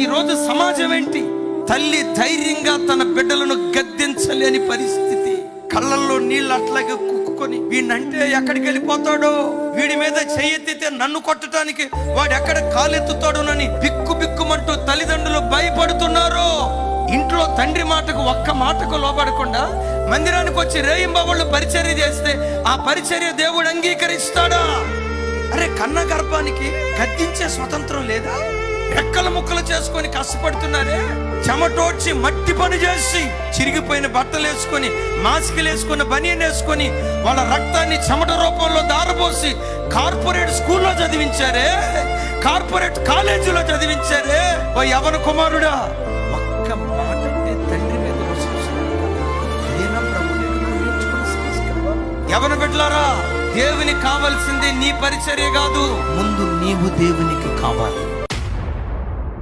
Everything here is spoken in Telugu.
ఈరోజు సమాజం ఏంటి? తల్లి ధైర్యంగా తన బిడ్డలను గద్దించలేని పరిస్థితి. కళ్ళల్లో నీళ్ళు అట్లాగే కుక్కుకొని, వీడినంటే ఎక్కడికి వెళ్ళిపోతాడో, వీడి మీద చెయ్యెత్తితే నన్ను కొట్టడానికి వాడు ఎక్కడ కాలెత్తుతాడోనని బిక్కు బిక్కుమంటూ తల్లిదండ్రులు భయపడుతున్నారు. ఇంట్లో తండ్రి మాటకు ఒక్క మాటకు లోబడకుండా మందిరానికి వచ్చి రేయింబవళ్ళు పరిచర్య చేస్తే ఆ పరిచర్య దేవుడు అంగీకరిస్తాడా? అరే, కన్న గర్భానికి గద్దించే స్వతంత్రం లేదా? రెక్కల ముక్కలు చేసుకొని కష్టపడుతున్నారే, చెమటోడ్చి మట్టి పని చేసి చిరిగిపోయిన బట్టలు వేసుకొని, మాస్కులు వేసుకొని, బనియన్ వేసుకొని, వాళ్ళ రక్తాన్ని చెమట రూపంలో దారపోసి కార్పొరేట్ స్కూల్లో చదివించారే, కార్పొరేట్ కాలేజీలో చదివించారే. ఓ యవన కుమారుడా, ఒక్క మాట అంటే తండ్రి మీద యవన బిడ్డలారా, దేవునికి కావాల్సింది నీ పరిచర్య కాదు, ముందు నీవు దేవునికి కావాలి.